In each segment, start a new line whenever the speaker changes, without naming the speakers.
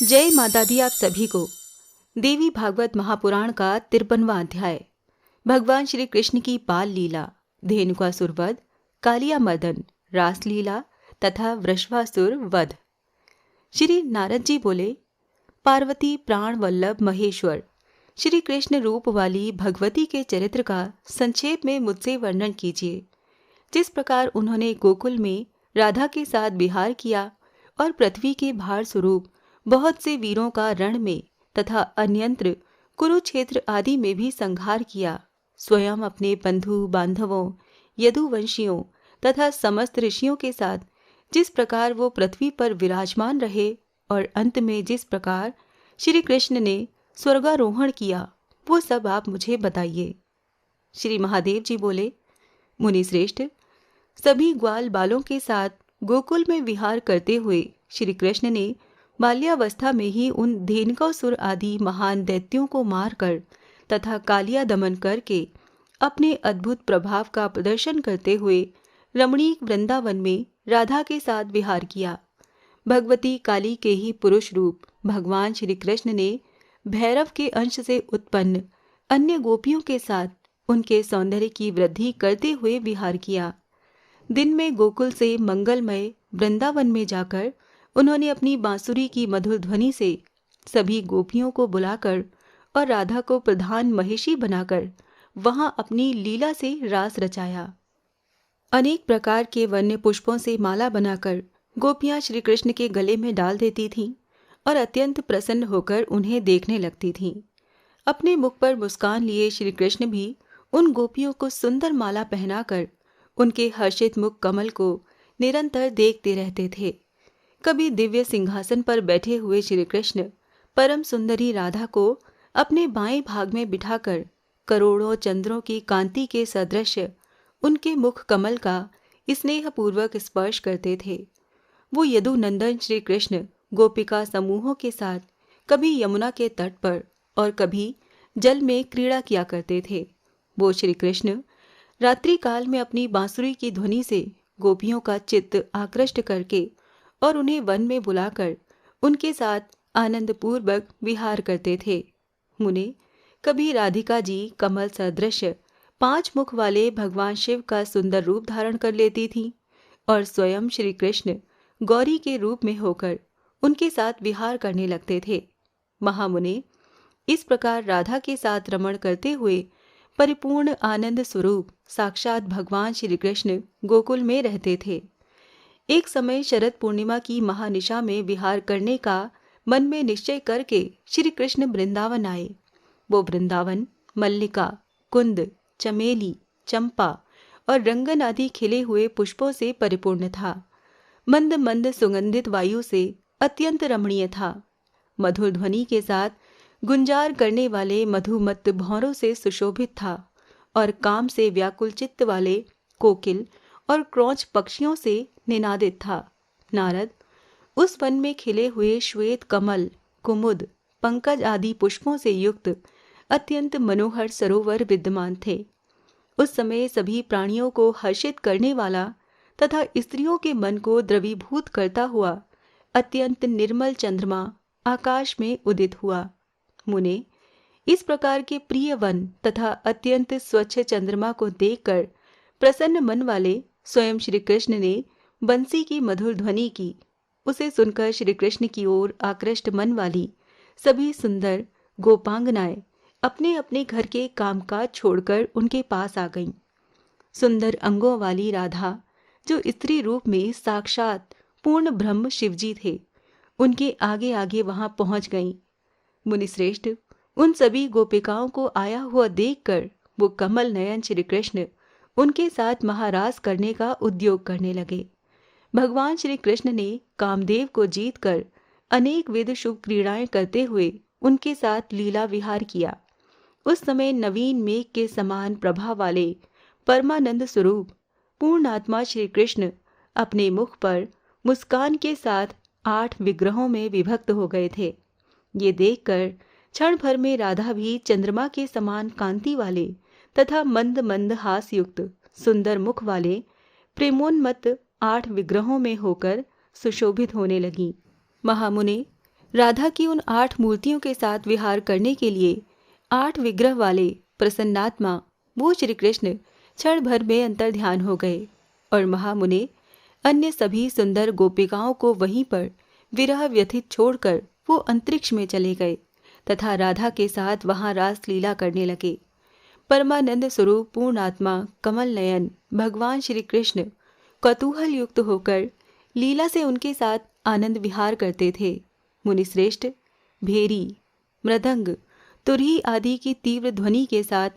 जय माता दी आप सभी को। देवी भागवत महापुराण का 53वां अध्याय। भगवान श्री कृष्ण की बाल लीला, धेनुकासुर वध, कालिया मर्दन, रासलीला तथा वृषभासुर वध। श्री नारद जी बोले, पार्वती प्राण वल्लभ महेश्वर, श्री कृष्ण रूप वाली भगवती के चरित्र का संक्षेप में मुझसे वर्णन कीजिए। जिस प्रकार उन्होंने गोकुल में राधा के साथ विहार किया और पृथ्वी के भार स्वरूप बहुत से वीरों का रण में तथा अन्यंत्र कुरुक्षेत्र आदि में भी संहार किया, स्वयं अपने बंधु बांधवों, यदुवंशियों तथा समस्त ऋषियों के साथ जिस प्रकार वो पृथ्वी पर विराजमान रहे और अंत में जिस प्रकार श्री कृष्ण ने स्वर्गारोहण किया, वो सब आप मुझे बताइए। श्री महादेव जी बोले, मुनि श्रेष्ठ, सभी ग्वाल बालों के साथ गोकुल में विहार करते हुए श्री कृष्ण ने बाल्यावस्था में ही उन धेनुकासुर आदि महान दैत्यों को मारकर तथा कालिया दमन करके अपने अद्भुत प्रभाव का प्रदर्शन करते हुए रमणीक वृंदावन में राधा के साथ विहार किया। भगवती काली के ही पुरुष रूप भगवान श्री कृष्ण ने भैरव के अंश से उत्पन्न अन्य गोपियों के साथ उनके सौंदर्य की वृद्धि करते हुए विहार किया। दिन में गोकुल से मंगलमय वृंदावन में जाकर उन्होंने अपनी बांसुरी की मधुर ध्वनि से सभी गोपियों को बुलाकर और राधा को प्रधान महिषी बनाकर वहां अपनी लीला से रास रचाया। अनेक प्रकार के वन्य पुष्पों से माला बनाकर गोपियां श्री कृष्ण के गले में डाल देती थीं और अत्यंत प्रसन्न होकर उन्हें देखने लगती थीं। अपने मुख पर मुस्कान लिए श्री कृष्ण भी उन गोपियों को सुंदर माला पहनाकर उनके हर्षित मुख कमल को निरंतर देखते रहते थे। कभी दिव्य सिंहासन पर बैठे हुए श्री कृष्ण परम सुंदरी राधा को अपने बाएं भाग में बिठाकर करोड़ों चंद्रों की कांति के सदृश उनके मुख कमल का स्नेहपूर्वक स्पर्श करते थे। वो यदुनंदन श्री कृष्ण गोपिका समूहों के साथ कभी यमुना के तट पर और कभी जल में क्रीड़ा किया करते थे। वो श्री कृष्ण रात्रि काल में अपनी बांसुरी की ध्वनि से गोपियों का चित्त आकृष्ट करके और उन्हें वन में बुलाकर उनके साथ आनंद पूर्वक विहार करते थे। मुने, कभी राधिका जी कमल सदृश 5 मुख वाले भगवान शिव का सुंदर रूप धारण कर लेती थीं और स्वयं श्री कृष्ण गौरी के रूप में होकर उनके साथ विहार करने लगते थे। महामुने, इस प्रकार राधा के साथ रमण करते हुए परिपूर्ण आनंद स्वरूप साक्षात भगवान श्री कृष्ण गोकुल में रहते थे। एक समय शरद पूर्णिमा की महानिशा में विहार करने का मन में निश्चय करके श्री कृष्ण वृंदावन आए। वो वृंदावन मल्लिका, कुंद, चमेली, चंपा और रंगन आदि खिले हुए पुष्पों से परिपूर्ण था। मंद मंद सुगंधित वायु से अत्यंत रमणीय था। मधुर ध्वनि के साथ गुंजार करने वाले मधुमत्त भौरों से सुशोभित था और काम से व्याकुल चित्त वाले कोकिल और क्रौंच पक्षियों से निनादित था। नारद, उस वन में खिले हुए श्वेत कमल, कुमुद, पंकज आदि पुष्पों से युक्त अत्यंत मनोहर सरोवर विद्यमान थे। उस समय सभी प्राणियों को हर्षित करने वाला तथा स्त्रियों के मन को द्रवीभूत करता हुआ अत्यंत निर्मल चंद्रमा आकाश में उदित हुआ। मुने, इस प्रकार के प्रिय वन तथा अत्यंत स्वच्छ चंद्रमा को देखकर प्रसन्न मन वाले स्वयं श्री कृष्ण ने बंसी की मधुर ध्वनि की। उसे सुनकर श्री कृष्ण की ओर आकृष्ट मन वाली सभी सुंदर गोपांगनाएं अपने अपने घर के कामकाज छोड़कर उनके पास आ गईं। सुंदर अंगों वाली राधा, जो स्त्री रूप में साक्षात पूर्ण ब्रह्म शिवजी थे, उनके आगे आगे वहां पहुंच गईं। मुनिश्रेष्ठ, उन सभी गोपिकाओं को आया हुआ देखकर वो कमल नयन श्री कृष्ण उनके साथ महारास करने का उद्योग करने लगे। भगवान श्री कृष्ण ने कामदेव को जीतकर अनेक विध शुभ क्रीड़ाएं करते हुए उनके साथ लीला विहार किया। उस समय नवीन मेघ के समान प्रभा वाले परमानंद स्वरूप पूर्ण आत्मा श्री कृष्ण अपने मुख पर मुस्कान के साथ 8 विग्रहों में विभक्त हो गए थे। ये देखकर क्षण भर में राधा भी चंद्रमा के समान कांति वाले तथा मंद मंद हासयुक्त सुंदर मुख वाले प्रेमोन्मत्त 8 विग्रहों में होकर सुशोभित होने लगी। महामुने, राधा की उन 8 मूर्तियों के साथ विहार करने के लिए 8 विग्रह वाले प्रसन्नात्मा वो श्री कृष्ण क्षण भर में अंतर्ध्यान हो गए और महामुने अन्य सभी सुंदर गोपिकाओं को वहीं पर विरह व्यथित छोड़कर वो अंतरिक्ष में चले गए तथा राधा के साथ वहां रास लीला करने लगे। परमानंद स्वरूप पूर्णात्मा कमल नयन भगवान श्री कृष्ण कौतूहल युक्त होकर लीला से उनके साथ आनंद विहार करते थे। मुनिश्रेष्ठ भेरी, मृदंग, तुरही आदि की तीव्र ध्वनि के साथ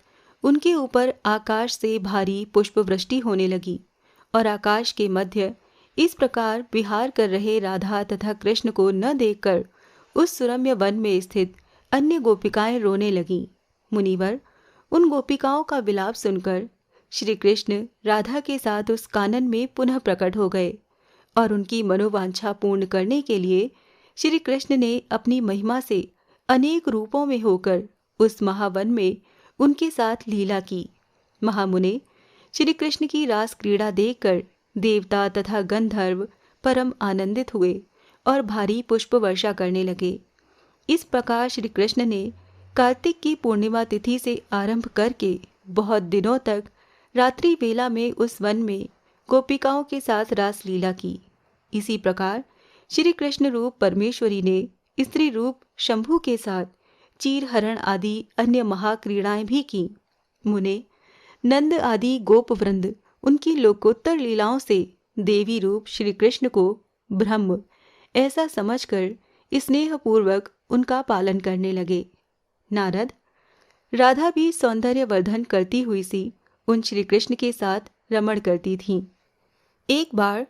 उनके ऊपर आकाश से भारी पुष्पवृष्टि होने लगी और आकाश के मध्य इस प्रकार विहार कर रहे राधा तथा कृष्ण को न देखकर उस सुरम्य वन में स्थित अन्य गोपिकाएं रोने लगीं। मुनिवर, उन गोपिकाओं का विलाप सुनकर श्री कृष्ण राधा के साथ उस कानन में पुनः प्रकट हो गए और उनकी मनोवांछा पूर्ण करने के लिए श्री कृष्ण ने अपनी महिमा से अनेक रूपों में होकर उस महावन में उनके साथ लीला की। महामुने, श्री कृष्ण की रास क्रीड़ा देखकर देवता तथा गंधर्व परम आनंदित हुए और भारी पुष्प वर्षा करने लगे। इस प्रकार श्री कृष्ण ने कार्तिक की पूर्णिमा तिथि से आरंभ करके बहुत दिनों तक रात्रि वेला में उस वन में गोपिकाओं के साथ रास लीला की। इसी प्रकार श्री कृष्ण रूप परमेश्वरी ने स्त्री रूप शंभु के साथ चीर हरण आदि अन्य महाक्रीड़ाएं भी की। मुने, नंद आदि गोप वृंद उनकी लोकोत्तर लीलाओं से देवी रूप श्री कृष्ण को ब्रह्म ऐसा समझकर स्नेहपूर्वक उनका पालन करने लगे। नारद, राधा भी सौंदर्य वर्धन करती हुई सी उन श्री कृष्ण के साथ रमण करती थीं। एक बार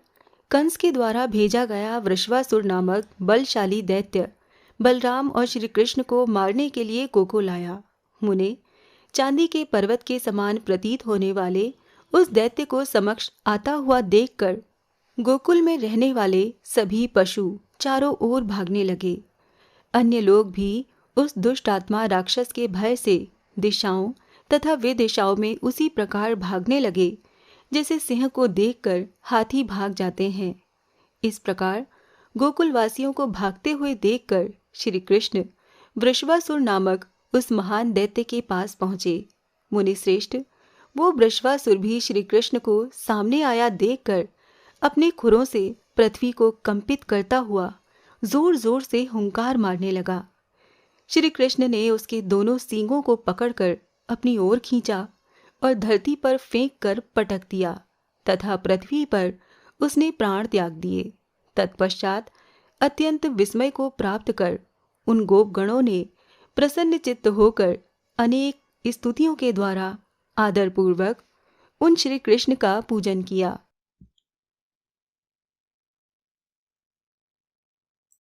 कंस के द्वारा भेजा गया वृषवासुर नामक बलशाली दैत्य बलराम और श्री कृष्ण को मारने के लिए गोकुल आया। मुने, चांदी के पर्वत के समान प्रतीत होने वाले उस दैत्य को समक्ष आता हुआ देखकर गोकुल में रहने वाले सभी पशु चारों ओर भागने लगे। अन्य लोग भी उस दुष्ट आत्मा राक्षस के भय से दिशाओं तथा विदिशाओं में उसी प्रकार भागने लगे जैसे सिंह को देखकर हाथी भाग जाते हैं। इस प्रकार गोकुलवासियों को भागते हुए देखकर श्री कृष्ण वृषवासुर नामक उस महान दैत्य के पास पहुंचे। मुनिश्रेष्ठ, वो वृषवासुर भी श्री कृष्ण को सामने आया देखकर अपने खुरों से पृथ्वी को कंपित करता हुआ जोर जोर से हुंकार मारने लगा। श्री कृष्ण ने उसके दोनों सींगों को पकड़कर अपनी ओर खींचा और धरती पर फेंक कर पटक दिया तथा पृथ्वी पर उसने प्राण त्याग दिए। तत्पश्चात अत्यंत विस्मय को प्राप्त कर उन गोपगणों ने प्रसन्न चित्त होकर अनेक स्तुतियों के द्वारा आदरपूर्वक उन श्री कृष्ण का पूजन किया।